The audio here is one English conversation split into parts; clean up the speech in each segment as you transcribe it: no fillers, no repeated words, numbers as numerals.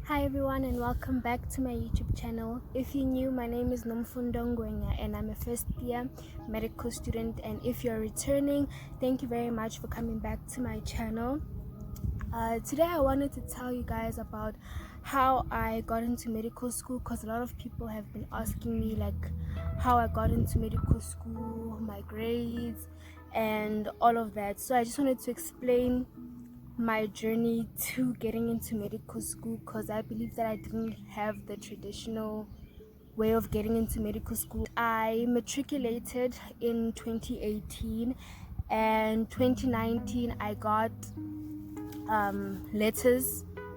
Hi everyone and welcome back to my YouTube channel. If you're new, my name is Nomfundongwenya and I'm a first year medical student, and if you're returning, thank you very much for coming back to my channel. Today I wanted to tell you guys about how I got into medical school, because a lot of people have been asking me like how I got into medical school, my grades and all of that. So I just wanted to explain my journey to getting into medical school, because I believe that I didn't have the traditional way of getting into medical school. I matriculated in 2018, and 2019 I got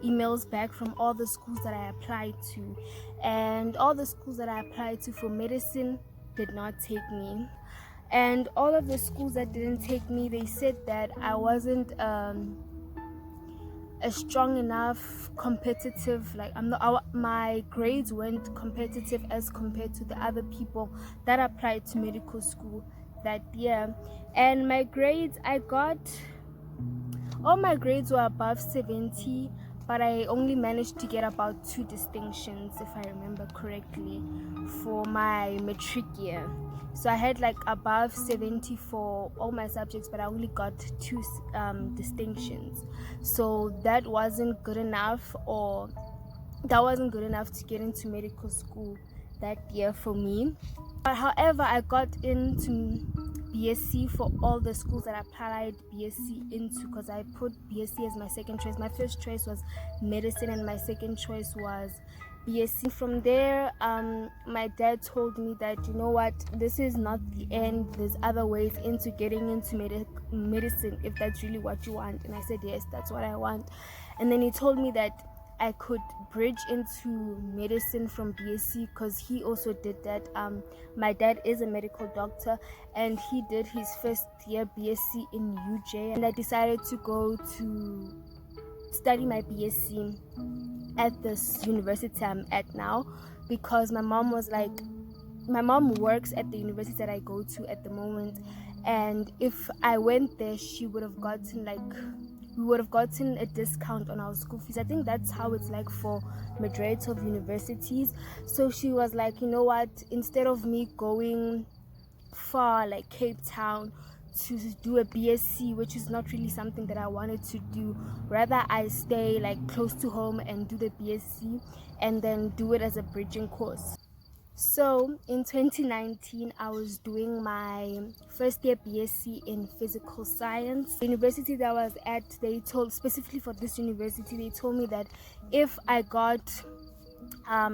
emails back from all the schools that I applied to, and all the schools that I applied to for medicine did not take me. And all of the schools that didn't take me, they said that I wasn't a strong enough competitive, like my grades weren't competitive as compared to the other people that applied to medical school that year. And my grades, all my grades were above 70, but I only managed to get about 2 distinctions, if I remember correctly, for my matric year. So I had like above 70 for all my subjects, but I only got 2 distinctions. So that wasn't good enough to get into medical school that year for me. But however, I got into BSc for all the schools that I applied BSc into, because I put BSc as my second choice. My first choice was medicine and my second choice was BSc. From there, my dad told me that, you know what, this is not the end, there's other ways into getting into medicine if that's really what you want. And I said yes, that's what I want. And then he told me that I could bridge into medicine from BSc, because he also did that. My dad is a medical doctor and he did his first year BSc in UJ, and I decided to go to study my BSc at this university I'm at now, because my mom works at the university that I go to at the moment, and if I went there, we would have gotten a discount on our school fees. I think that's how it's like for majority of universities. So she was like, you know what, instead of me going far like Cape Town to do a BSc, which is not really something that I wanted to do, rather I stay like close to home and do the BSc and then do it as a bridging course. So in 2019, I was doing my first year BSc in physical science. The university that I was at, specifically for this university, they told me that if I got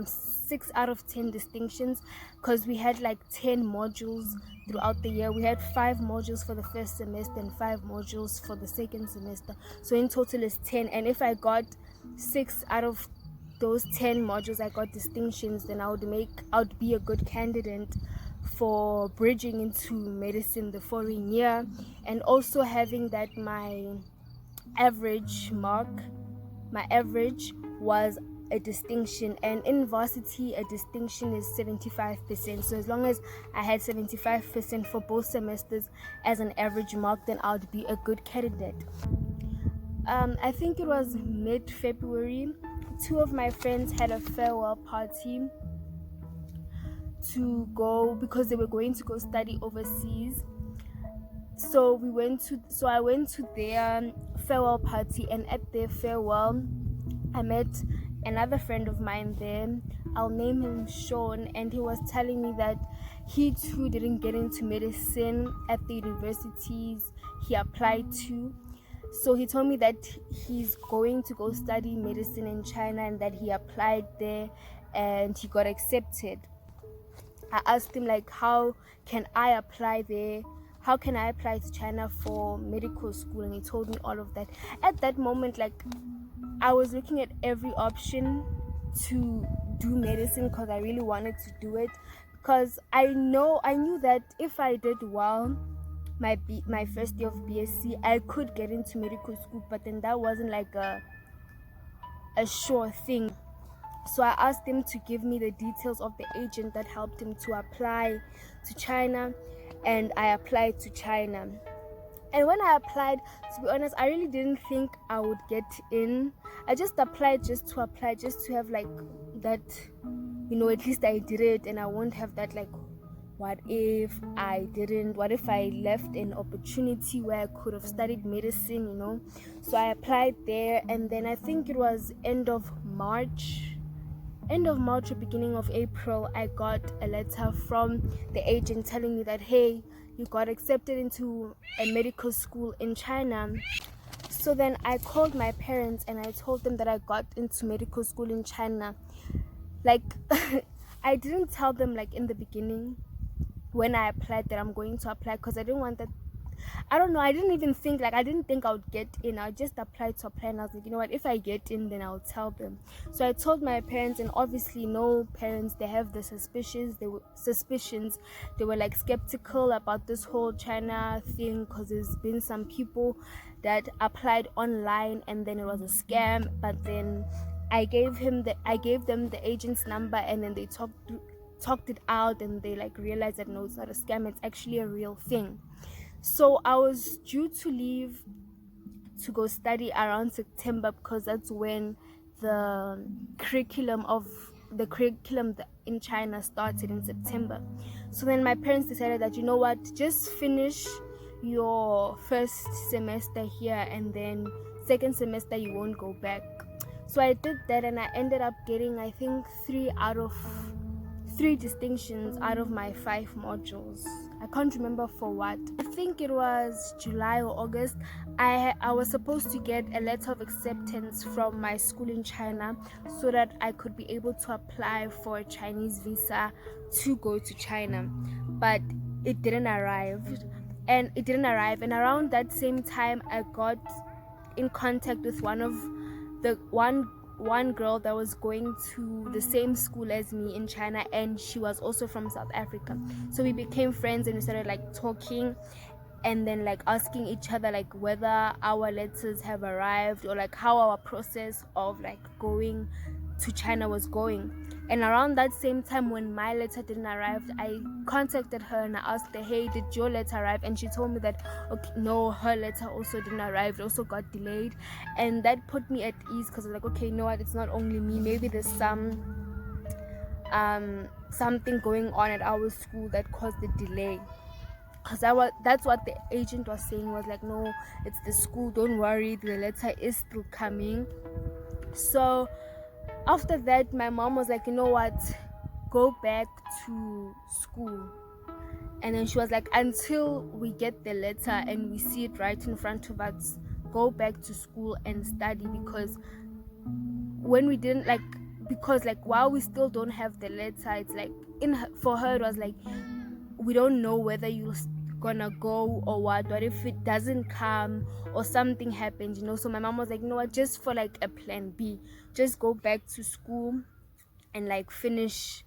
6 out of 10 distinctions, because we had like 10 modules throughout the year. We had 5 modules for the first semester and 5 modules for the second semester. So in total is 10. And if I got 6 out of those 10 modules, I got distinctions, then I would be a good candidate for bridging into medicine the following year. And also having that my average was a distinction, and in varsity a distinction is 75%. So as long as I had 75% for both semesters as an average mark, then I would be a good candidate. I think it was mid-February. 2 of my friends had a farewell party to go, because they were going to go study overseas. So I went to their farewell party, and at their farewell I met another friend of mine there. I'll name him Sean, and he was telling me that he too didn't get into medicine at the universities he applied to. So he told me that he's going to go study medicine in China and that he applied there and he got accepted. I asked him like, how can I apply there? How can I apply to China for medical school? And he told me all of that. At that moment, like, I was looking at every option to do medicine, because I really wanted to do it, because I knew that if I did well my first year of BSc, I could get into medical school, but then that wasn't like a sure thing. So I asked him to give me the details of the agent that helped him to apply to China, and I applied to China. And when I applied, to be honest, I really didn't think I would get in. I just applied just to apply, just to have like that, at least I did it, and I won't have that like, what if I didn't? What if I left an opportunity where I could have studied medicine? So I applied there, and then I think it was end of March or beginning of April, I got a letter from the agent telling me that, hey, you got accepted into a medical school in China. So then I called my parents and I told them that I got into medical school in China. Like, I didn't tell them like in the beginning when I applied that I'm going to apply, because I didn't want that. I don't know, I didn't think I would get in. I just applied to apply, and I was like, you know what, if I get in, then I'll tell them. So I told my parents, and obviously no parents, they have the suspicions. They were like skeptical about this whole China thing, because there's been some people that applied online and then it was a scam. But then I gave them the agent's number, and then they talked it out, and they like realized that no, it's not a scam, it's actually a real thing. So I was due to leave to go study around September, because that's when the curriculum in China started, in September. So then my parents decided that, you know what, just finish your first semester here, and then second semester you won't go back. So I did that, and I ended up getting, I think, 3 distinctions out of my 5 modules. I can't remember for what. I think it was July or August. I was supposed to get a letter of acceptance from my school in China, so that I could be able to apply for a Chinese visa to go to China. But it didn't arrive. And around that same time, I got in contact with one girl that was going to the same school as me in China, and she was also from South Africa. So we became friends, and we started like talking, and then like asking each other like whether our letters have arrived, or like how our process of like going to China was going. And around that same time, when my letter didn't arrive, I contacted her and I asked her, hey, did your letter arrive? And she told me that, okay, no, her letter also didn't arrive. It also got delayed. And that put me at ease, because I was like, okay, you know what, it's not only me. Maybe there's something going on at our school that caused the delay. Because that's what the agent was saying, was like, no, it's the school, don't worry, the letter is still coming. So after that, my mom was like, you know what, go back to school. And then she was like, until we get the letter and we see it right in front of us, go back to school and study. Because when we didn't while we still don't have the letter, it's like for her it was like, we don't know whether you're gonna go or what if it doesn't come or something happens, So my mom was like, you know what, just for like a plan B, just go back to school and like finish.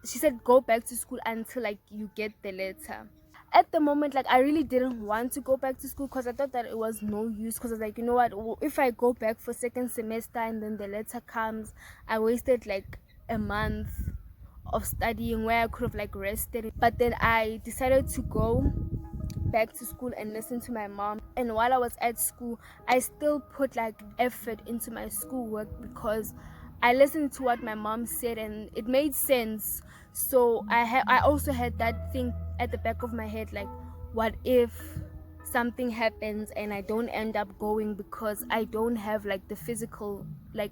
She said go back to school until like you get the letter. At the moment, like, I really didn't want to go back to school, because I thought that it was no use, because I was like, you know what, if I go back for second semester and then the letter comes, I wasted like a month of studying where I could have like rested. But then I decided to go back to school and listen to my mom. And while I was at school, I still put like effort into my schoolwork, because I listened to what my mom said and it made sense. So I also had that thing at the back of my head, like, what if something happens and I don't end up going, because I don't have like the physical, like,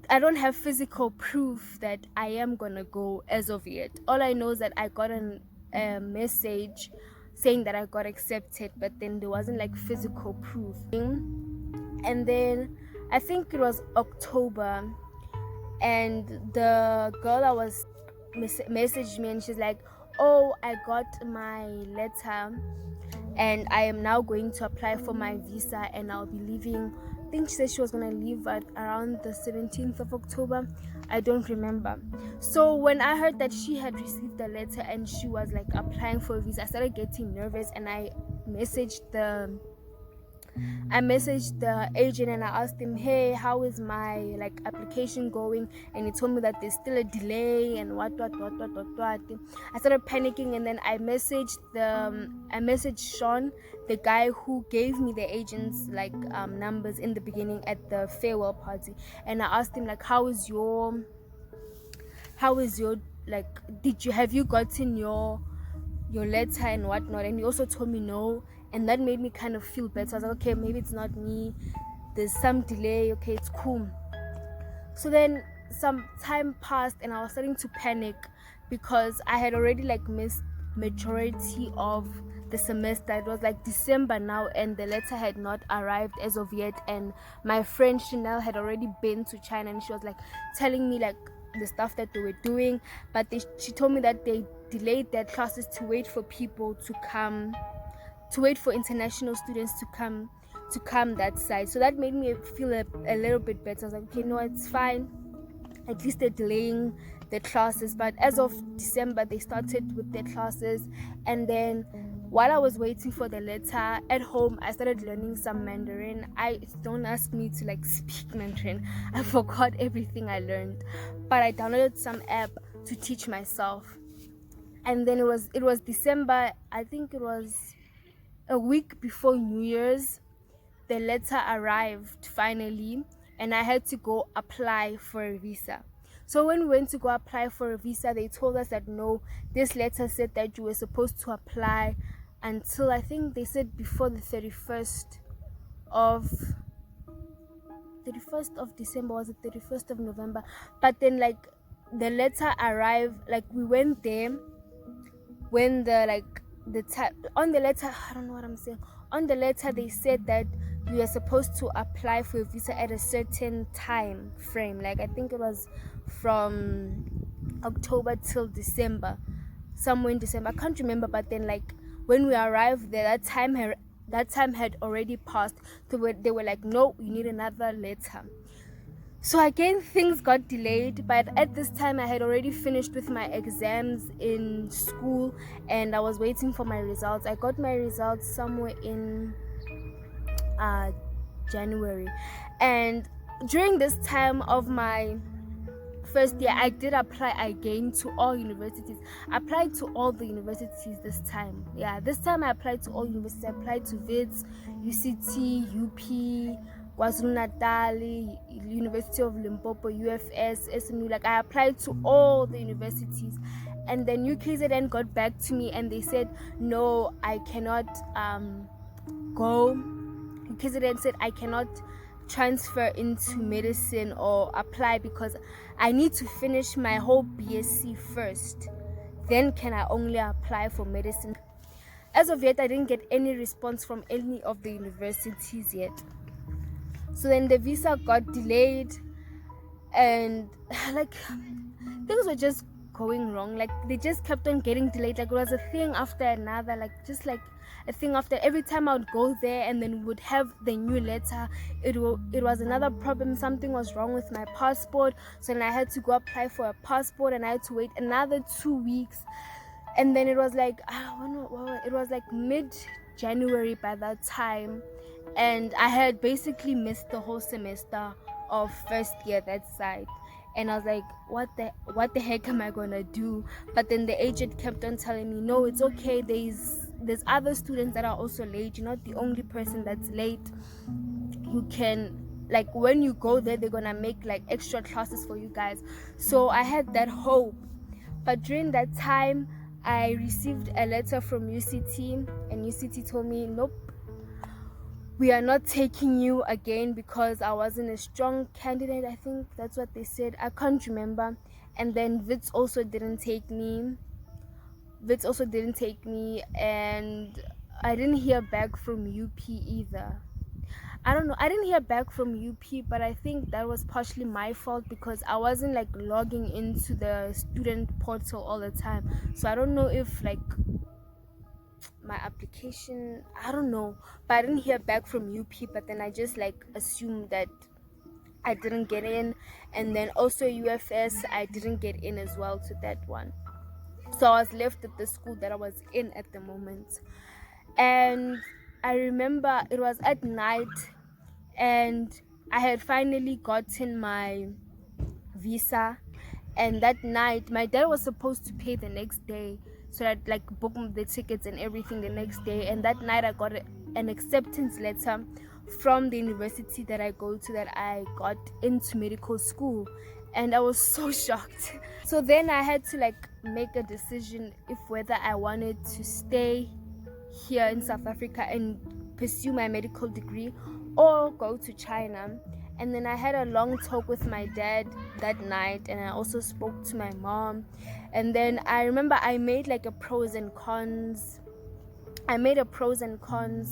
I don't have physical proof that I am gonna go as of yet. All I know is that I got a message saying that I got accepted, but then there wasn't like physical proof. And then I think it was October, and the girl that was messaged me, and she's like, oh, I got my letter and I am now going to apply for my visa, and I'll be leaving. I think she said she was going to leave at around the 17th of October. I don't remember. So when I heard that she had received the letter and she was like applying for a visa, I started getting nervous, and I messaged I messaged the agent and I asked him, hey, how is my like application going? And he told me that there's still a delay and what. I started panicking, and then I messaged Sean, the guy who gave me the agent's like numbers in the beginning at the farewell party, and I asked him like, how is your like, have you gotten your letter and whatnot? And he also told me no, and that made me kind of feel better. I was like, okay, maybe it's not me, there's some delay, okay, it's cool. So then some time passed and I was starting to panic because I had already like missed majority of the semester. It was like December now and the letter had not arrived as of yet, and my friend Chanel had already been to China and she was like telling me like the stuff that they were doing, but she told me that they delayed their classes to wait for people to come, to wait for international students to come that side. So that made me feel a little bit better. I was like, okay, no, it's fine, at least they're delaying the classes. But as of December they started with their classes, and then while I was waiting for the letter at home, I started learning some Mandarin. Don't ask me to like speak Mandarin, I forgot everything I learned, but I downloaded some app to teach myself. And then it was December, I think it was a week before New Year's, the letter arrived finally, and I had to go apply for a visa. So when we went to go apply for a visa, they told us that no, this letter said that you were supposed to apply until, I think they said before the 31st of 31st of December, was it 31st of November? But then like the letter arrived, like we went there when the time on the letter, I don't know what I'm saying. On the letter they said that you are supposed to apply for a visa at a certain time frame. Like I think it was from October till December, somewhere in December. I can't remember, but then like when we arrived there, that time had already passed. So they were like, no, you need another letter. So again, things got delayed, but at this time I had already finished with my exams in school and I was waiting for my results. I got my results somewhere in January, and during this time of my first year I did apply again to all universities. I applied to all the universities this time. Yeah, this time I applied to all universities. I applied to Wits, UCT, UP, KwaZulu Natal, University of Limpopo, UFS, SMU. Like I applied to all the universities, and then UKZN got back to me and they said no, I cannot go. UKZN said I cannot transfer into medicine or apply because I need to finish my whole BSc first, then can I only apply for medicine. As of yet I didn't get any response from any of the universities yet. So then the visa got delayed and like things were just going wrong. Like they just kept on getting delayed. Like it was a thing after another, like just like a thing after. Every time I would go there and then would have the new letter, it was another problem. Something was wrong with my passport, so then I had to go apply for a passport and I had to wait another 2 weeks. And then it was like it was like mid-January by that time, and I had basically missed the whole semester of first year that side. And I was like, what the heck am I gonna do? But then the agent kept on telling me, no, it's okay, there's other students that are also late, you're not the only person that's late. You can, like, when you go there, they're gonna make like extra classes for you guys. So I had that hope. But during that time I received a letter from UCT, and UCT told me, nope, we are not taking you again because I wasn't a strong candidate. I think that's what they said. I can't remember. And then Wits also didn't take me. And I didn't hear back from UP either. I don't know. I didn't hear back from UP, but I think that was partially my fault because I wasn't like logging into the student portal all the time. So I don't know if like my application, I don't know, but I didn't hear back from UP. But then I just like assumed that I didn't get in, and then also UFS I didn't get in as well to that one. So I was left at the school that I was in at the moment. And I remember it was at night, and I had finally gotten my visa. And that night my dad was supposed to pay the next day, so I'd like book the tickets and everything the next day. And that night I got an acceptance letter from the university that I go to, that I got into medical school. And I was so shocked. So then I had to like make a decision if whether I wanted to stay here in South Africa and pursue my medical degree, or go to China. And then I had a long talk with my dad that night, and I also spoke to my mom. And then I remember I made like a pros and cons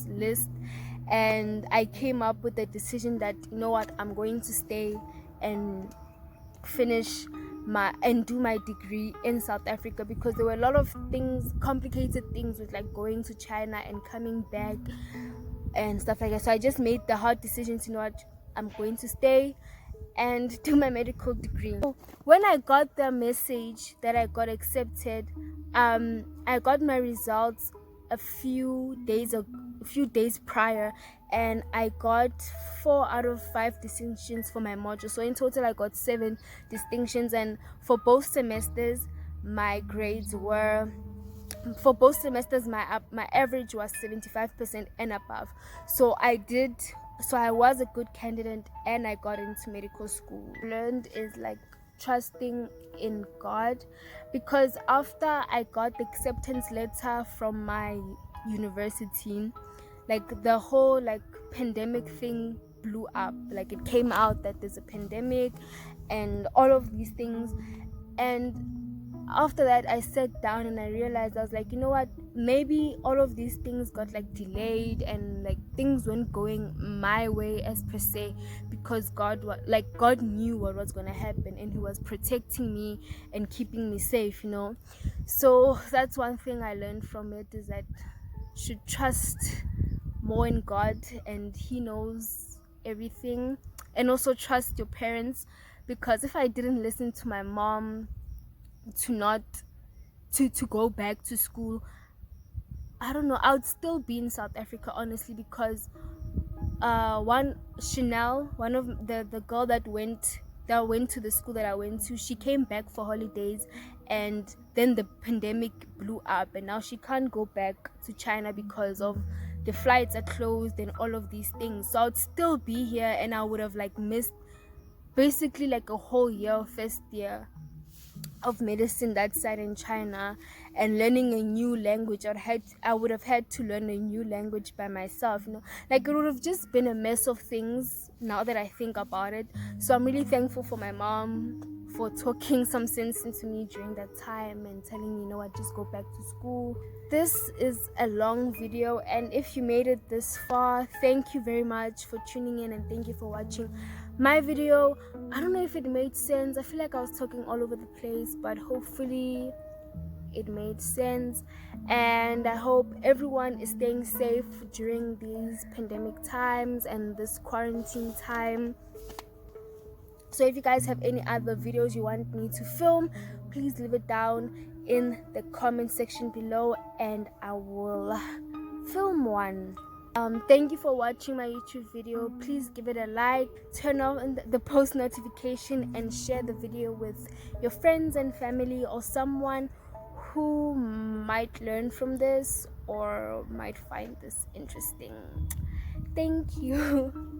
list, and I came up with the decision that, you know what, I'm going to stay and finish do my degree in South Africa, because there were a lot of things, complicated things with like going to China and coming back and stuff like that. So I just made the hard decision to, you know what, I'm going to stay and do my medical degree. So when I got the message that I got accepted, I got my results a few days prior, and I got 4 out of 5 distinctions for my module. So in total I got 7 distinctions, and for both semesters my grades were, for both semesters my average was 75% and above. So I was a good candidate, and I got into medical school. Learned is like trusting in God, because after I got the acceptance letter from my university, like the whole like pandemic thing blew up. Like it came out that there's a pandemic and all of these things. And after that I sat down and I realized, I was like, you know what, maybe all of these things got like delayed, and like things weren't going my way as per se, because God knew what was going to happen, and he was protecting me and keeping me safe, you know. So that's one thing I learned from it, is that you should trust more in God, and he knows everything. And also trust your parents, because if I didn't listen to my mom to not to go back to school, I don't know, I would still be in South Africa, honestly, because one of the girl that went to the school that I went to, she came back for holidays, and then the pandemic blew up, and now she can't go back to China because of the flights are closed and all of these things. So I would still be here, and I would have like missed basically like a whole year of first year of medicine that side in China, and learning a new language. I would have had to learn a new language by myself, you know. Like it would have just been a mess of things now that I think about it. So I'm really thankful for my mom for talking some sense into me during that time and telling me, you know what, just go back to school. This is a long video, and if you made it this far, thank you very much for tuning in, and thank you for watching my video. I don't know if it made sense. I feel like I was talking all over the place, but hopefully it made sense. And I hope everyone is staying safe during these pandemic times and this quarantine time. So if you guys have any other videos you want me to film, please leave it down in the comment section below, and I will film one. Thank you for watching my YouTube video. Please give it a like, turn on the post notification, and share the video with your friends and family, or someone who might learn from this or might find this interesting. Thank you.